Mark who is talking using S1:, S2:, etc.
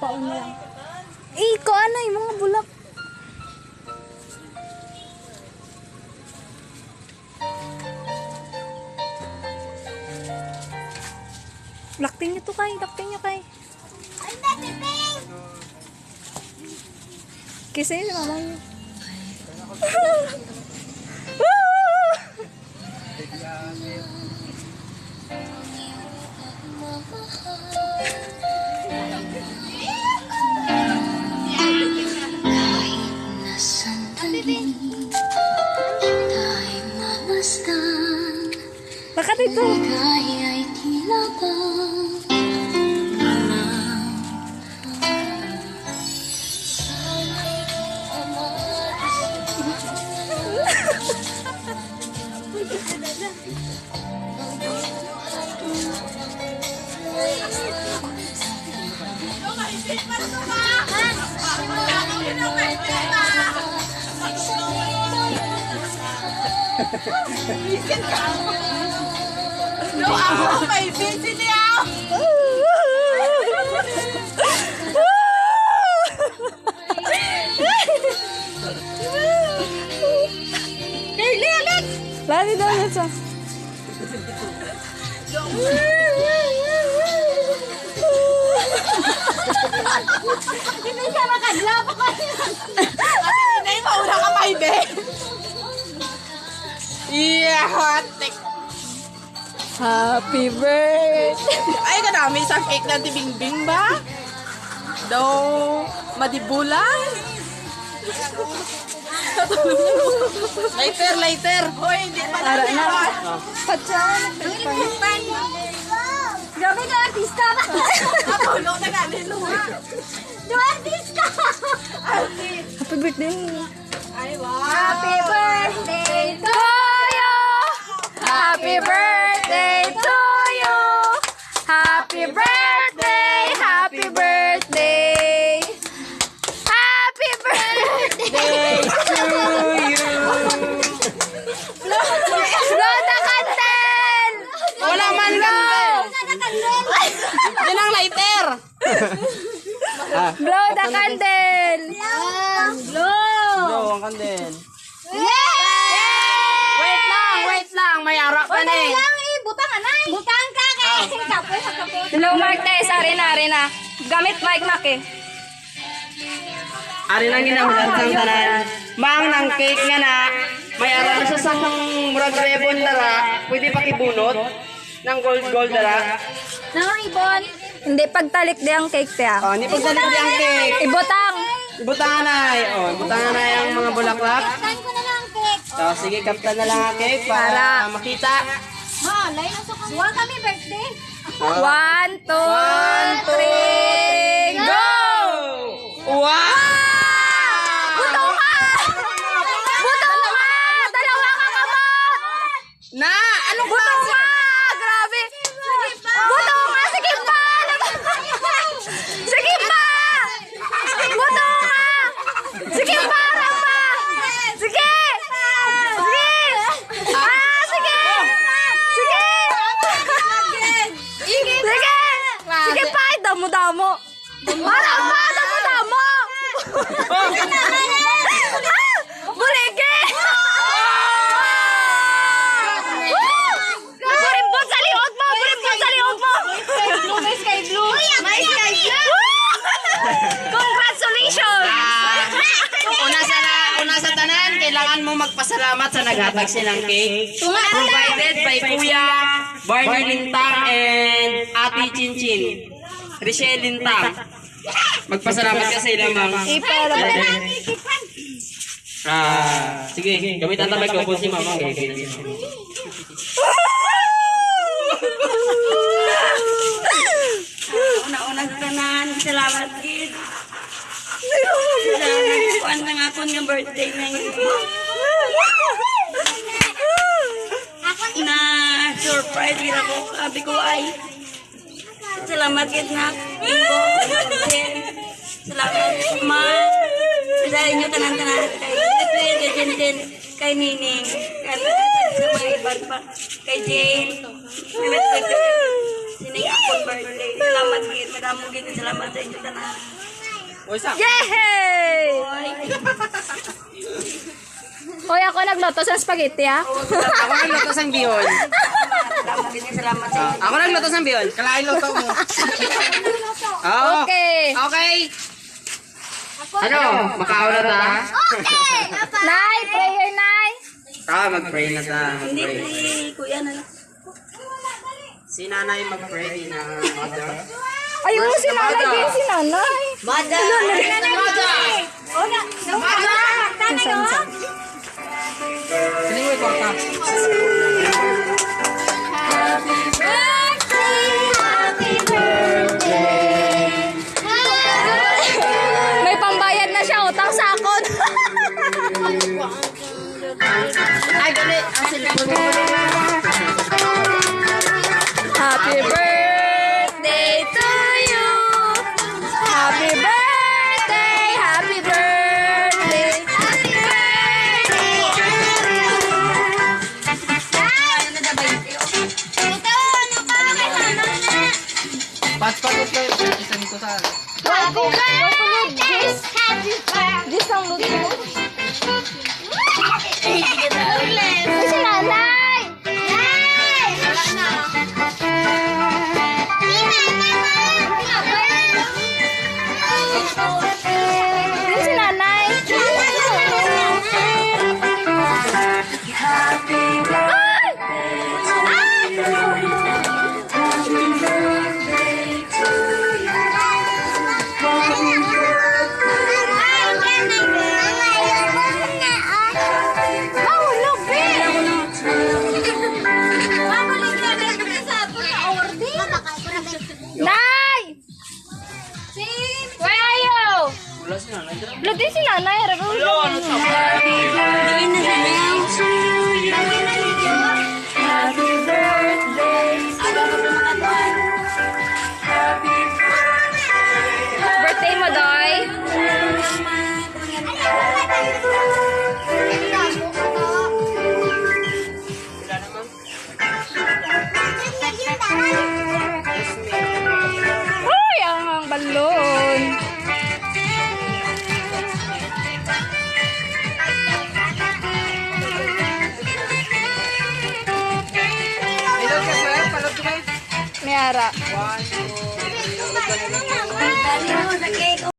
S1: papaon na lang. Eh, ko ano yung mga bulak. Lakting nyo to kay, lakting nyo kay. Kisay si mama nyo. Bakit ito?
S2: No, ako may busy niya.
S1: Lari daw na siya.
S2: Hindi siya makadlap ako. Ate, hindi mauna ka pa, ibe. Yeah, hatik.
S1: Happy birthday!
S2: Ay, kadami isang cake na tibing-bing ba? Daw, madibulan. Lighter, lighter. Hoy, hindi pa
S1: Ara
S2: natin.
S1: na. Patsa.
S3: Grabe ka, artista ka!
S2: Natulog na nga nilo.
S3: Do artista!
S1: Happy birthday.
S2: Ay, wow.
S3: Happy birthday to
S1: Toyo! Happy birthday to you! Happy birthday! Happy birthday! Happy birthday to you! Blow the candle!
S2: Wala man candle. Yan ang lighter.
S1: Blow the candle!
S2: Blow ang candle. Wait lang. May arak pa na eh.
S3: Butang anay! Butang ka kay! Kapoy sa kapoy!
S1: Hello, Martes. Ari na. Gamit mic, Mac eh.
S2: Ari nang ginahulan sang tanan. Mang nang cake nga na. May arak na sa sang murag rebon dara. Pwede pakibunot ng gold dara.
S3: Ibon!
S1: Hindi, pagtalik di ang cake tiya.
S2: Oh, ni pagdali ang cake.
S1: Ibutang!
S2: Ibutangan na. Oh, ibutangan na yung mga bulaklak.
S3: Kain ko na lang cake!
S2: So, sige, kaptan na lang ang cake para makita.
S3: Ma, lain ang sukang. Huwag kami birthday!
S1: 1, 2, 3, go!
S2: Wow!
S1: Buto ka! Buto ka! Dalawa ka kamot!
S2: Na! Ano
S1: Buto ka! Grabe! Buto ka! Sige pa! Sige pa! Buto ka! Sige pa! Rama! Sige! Sige! Sige! Sige! Sige! Sige pa! Damo-damo! Marama! Damo-damo! Buligi! Burimbot sa liog mo! Burimbot sa liog mo!
S3: May sky blue! May sky blue!
S1: Congratulations!
S2: Una sa tanan, kailangan mo magpasalamat sa naghatag silang cake. Provided by Kuya Barney Lintang and Ate Chinchin. Richelle Lintang. Magpasalamat ka sa ilang mga. Sige, gamitan tayo microphone si Mama.
S4: Una-una sa tanan, salamat kid. Salamat kuan na nga akong ng birthday na yun. Na surprise gid ako. Sabi ko ay salamat kid na. Salamat ma. Sa inyo tanan-tanan kay kay Nining. Sa mga iban pa. Kay Jane. Si Ini akong birthday. Salamat gid, madamo gid salamat sa inyo tanan.
S2: Uy, sak.
S1: Yay!
S4: Oy.
S1: Hoy, ako nagluto sa spaghetti, ah.
S2: Ako nagluto ng bihon.
S4: Madamo gid salamat sa inyo.
S2: Ako nagluto ng bihon. Kalain luto mo. Oo.
S1: Okay.
S2: Okay. Ano? Makaon na ta?
S1: Nay, prayer, Nay.
S2: Mag-pray na ta.
S4: Hindi
S2: Mag-pray.
S4: kuya na lang.
S2: Si nanay mag-pray na mother.
S1: Ayun mo si nanay, din si nanay.
S2: Mother!
S1: Sansan.
S2: Siniway ko ka.
S1: May pambayad na siya, utang sa akon.
S2: Ay, gali. Ang cellphone mo.
S1: Happy birthday to you. Happy birthday, happy birthday. Happy
S2: Pat-patot lang. Isan ko sa...
S1: Happy birthday. This ang luto. Ay, si nanay. Wala na. Din si nanay. Nay! Where are you?
S2: Wala si nanay.
S1: Blood din si nanay.
S2: Hello, ano sa
S1: Happy birthday. Birthday mo, Doy.
S2: Wala naman.
S1: Uy, ang balon.
S2: Ilog ka, sir. Palot ko ba?
S1: Mayara.
S2: 1, 2, 3.
S4: Dali mo sa cake.